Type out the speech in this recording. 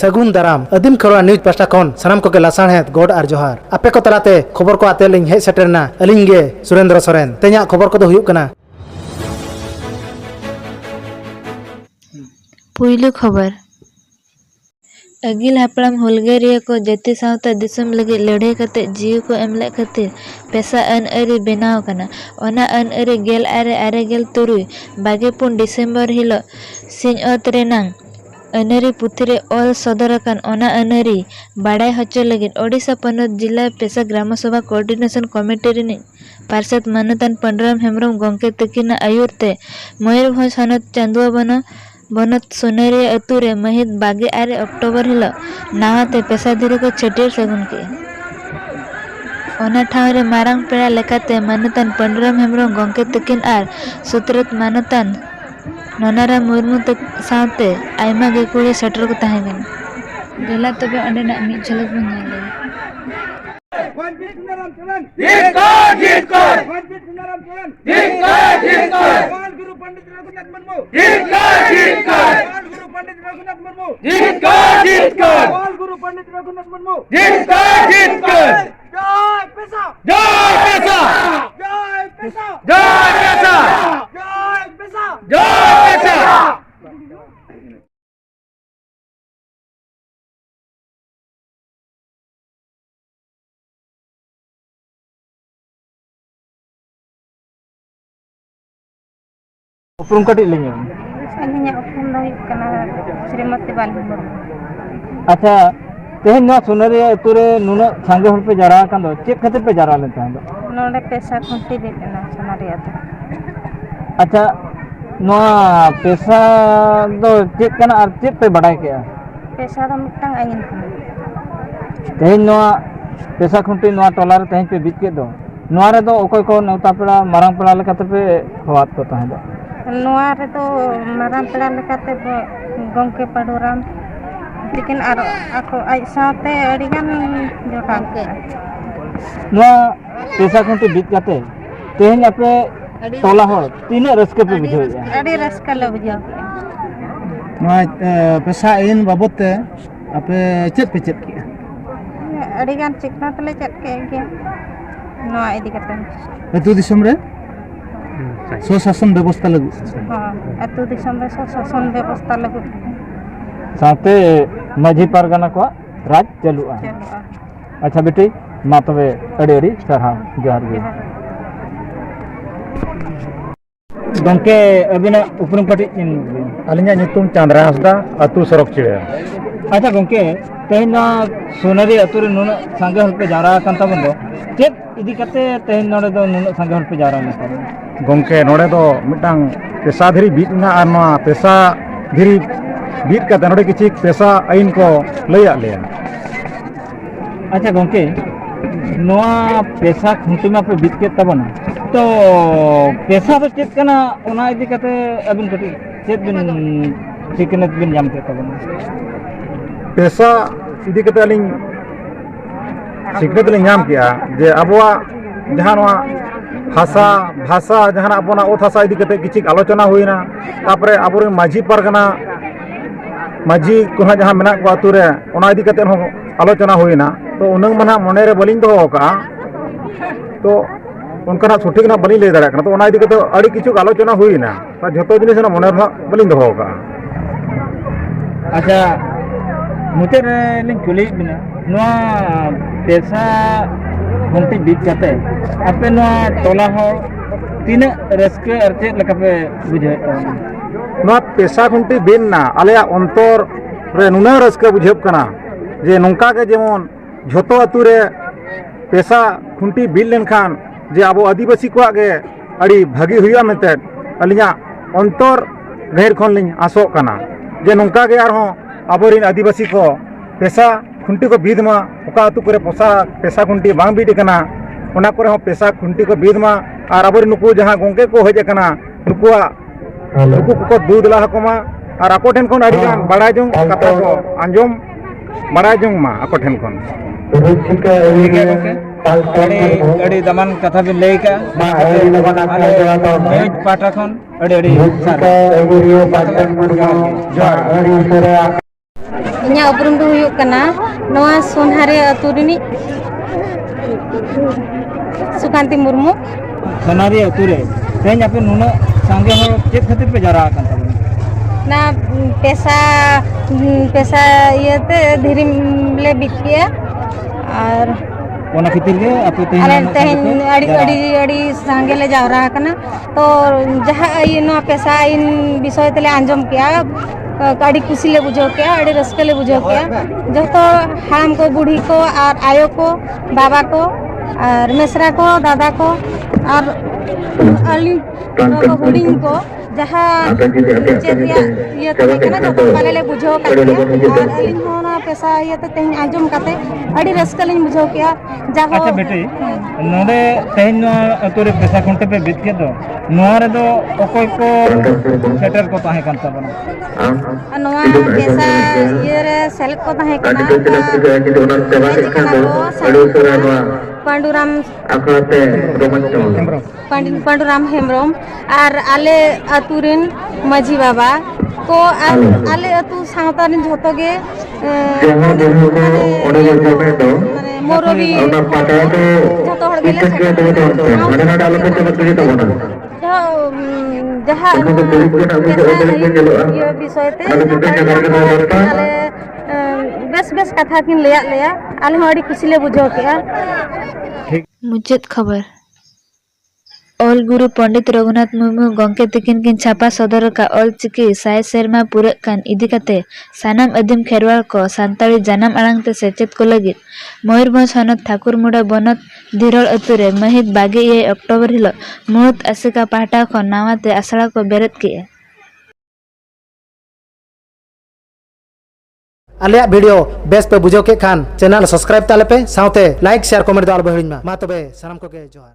सगुन दाराम आदिम Kharwa news pasta खन सानाम को लासाणहेत गोड आर जोहार आपे को तलाते खबर को आते लिंग हे सेटरना अलिंग गे सुरेंद्र सोरेन ते냐 खबर को दो हुयुक कना पुइलु खबर अगिल हापड़ाम हुलगेरिया को जाति सावता दिसम लगे लड़ाई करते जीव को एमले खातिर पेशा अन अरी बनाव कना ओना अन अरी गेल आरे आरे गेल तुरुई बागेपुन डिसेम्बर हिलो सिंह ओत रेनांग अनरी पुथिरे ऑल सदरकान ओना अनरी बाड़ाई हचो लगे ओडिशा पनत जिला पेशा ग्राम सभा कोऑर्डिनेशन कमिटी रिनी पार्षद मानतान पंडराम हेम्ब्रम गोंके तकिना आयुरते मयूरभंज हनत चांदुआ बनत सोनेरिया अतुरे महित 22 अक्टोबर हिलो नावाते पेशाधीरी को छटियर सगुन के ओना ठावरे मारांग पेड़ा लेकाते मानतान पंडराम हेम्ब्रम गोंके तकिन आर सुत्रत मानतान नोनारा मुर्मू तक सावते आयमा गे कुड़ी सेटर को ताहेगन गेला तबे अंडेना मी झलक बन जाले गुरु पंडित रघुनाथ मुर्मू गुरु पंडित रघुनाथ मुर्मू जय पैसा जय पैसा जय पैसा जय पैसा जय पैसा जय पैसा उपरुम कटी लेंगे उपरुम श्रीमती बाली मुर्मू अच्छा तेहन ना सोनेरिया अतुरे नुना सांगे हर पे जारा कान दो चेक खातिर पे जारा लेते हैं नोडे पेशा खुंटी देना सोनेरिया तो अच्छा नोआ पेशा दो चेक कना और चेक पे बढ़ाई के पेशा तो मिटंग आइन तेहन नोआ पेशा खुंटी नोआ टोला रे तेहन पे बीत के दो नोआ रे दो ओकोय को नौता पेड़ा मारांग पेड़ा लेकाते पे हवात को ताहे दो नोआ रे तो मारांग पेड़ा लेकाते गोंके पाडुराम लेकिन आर आको आई साथे अडिगान जोटांग के नोआ पेशा खुंटी बीत काते तेहन आपे टोला हो तीन रस्के पे बुझो अडी रस्का ले बुझो नोआ पेशा इन बाबते आपे चेक पे चेक किया अडिगान चिकना तले चेक के गया नोआ इदी करते अतु दिसम रे स्वशासन व्यवस्था लगु हां अतु दिसम रे स्वशासन व्यवस्था लगु साथे माझी पारगाना को राज चलुआ अच्छा बेटी मा तबे अड़ी अड़ी सरहा जोहार गे गंके अबिना उपरम कटी अलिंगा नितुम चांद्रा हसदा अतु सरक चिड़े अच्छा गंके तेहना सोनारी अतुरे नुन संगे हल पे जारा कान तबन दो चेक इदी कते तेहन नोडे दो नुन संगे हल पे जारा न गंके नोडे दो मिटांग पेशा धरी बीत ना आर मा पेशा धरी बीत का नोडे किछि पेशा आइन को लैया लेया अच्छा गंके नोआ पेशा खुंटी मा पे बीत के तबना तो पेशा तो चेक कना ओना इदी कते अबिन कटी चेक बिन सिकनेत बिन जाम के तबना पेशा इदी कते अलिंग सिकनेत ले नाम किया जे अबवा जहां नोआ भाषा भाषा जहां अपना ओत भाषा इदी कते किछि आलोचना हुईना तापरे आबोरे माझी पारगना माझी को जहां मेना को आतुरे ओना इदी कते हो आलोचना हुईना तो उनंग मना मने रे बलिंग दो का तो उनका सठिक ना बलिंग ले दाड़ा तो ओना इदी कते अड़ी किछु आलोचना हुईना तो जतो जिनिस ना मने बलिंग दो का अच्छा मुझे लिंग कुली बिना नोआ पेशा खुंटी बीत जाते आपे नोआ टोला हो तीन रस्के अर्चे लका पे बुझे नोआ पेशा खुंटी बिन ना आले अंतर रे नुना रस्के बुझेब कना जे नोंका के जेमन झोतो अतुरे पेशा खुंटी बिन लेन खान जे आबो आदिवासी को आगे अड़ी भागी हुआ मेते अलिया अंतर गहिर खन लिंग आसो कना जे नोंका के आर हो आबोरिन आदिवासी को पेशा खुंटी को बीदमा ओका अतु करे पेशा खुंटी बांग बीड कना ओना करे हो पेशा खुंटी को बीदमा और आबोरिन नुकु जहां गोंके को हेज कना नुकुआ नुकु को दूध ला हकोमा और आको ठेन कोन अड़ी गान बड़ा जों कथा को अंजम बड़ा जों मा आको ठेन कोन अड़ी दमन कथा बिन लेई का पाटा खन अड़ी अड़ी ᱤᱧᱟᱹᱜ ᱩᱯᱨᱩᱢ ᱫᱚ ᱦᱩᱭᱩᱜ ᱠᱟᱱᱟ ᱱᱚᱣᱟ ᱥᱳᱱᱦᱟᱨᱤ ᱟᱹᱛᱩ ᱨᱤᱱᱤᱡ सुकांति मुर्मू। सोनारी अतु रे तेज आप नुना सांगे हर चेक खातिर पे जरा आकन तबन ना पैसा पैसा ये ते धीरे ले बिकिया और ओना खातिर के आप अरे तेहन अड़ी अड़ी अड़ी सांगे ले जावरा कना तो जहाँ ये नो पैसा इन विषय तले अंजम किया अड़ी खुशी ले बुझो किया अड़ी रस्के ले बुझो किया जो तो हाम को बूढ़ी को और आयो को बाबा को और मिश्रा को दादा को और अली हुडिंग को जहाँ ये तो कना जो पाले ले बुझो किया और अली होना पैसा ये तो तेहन अंजम काते अड़ी रस्के ले बुझो किया जहाँ अच्छा बेटी नोडे तेज नो अतु रे पैसा खुंटे पे बित के दो नोआ रे दो ओकोय को सेटर को ताहे कान तबन नोआ पैसा ये रे सेलेक्ट को ताहे कना पांडुराम पांडुराम हेम्ब्रम और आले अतुरिन मजी बाबा को आले अतु सावता रिन झोतो गे मोरबी झोतो हड़ गेले जहाँ ये विषय ते बेस बेस कथा किन लिया आले हड़ी खुशी ले बुझो किया। मुचेद खबर ऑल गुरु पंडित रघुनाथ मुर्मू गंके तकिन किन छापा सदर का ऑल चिकी साय सेरमा पूरे कान इदी कते सानाम अदिम खेरवाल को सानताड़ी जानम आड़ांग ते सेचेत को लगित मयूरभंज हनत ठाकुरमुड़ा बनत धीरल अतुरे महित 22 अक्टोबर हिलो मुहूर्त आसिका पाहटा को नावाते आसड़ा को बेरत किए आलिया वीडियो बेस पे बुझो के खान चैनल सब्सक्राइब ताले पे साउते लाइक शेयर कमेंट दाल बहिड़िन मा तबे सनम को के जोहार।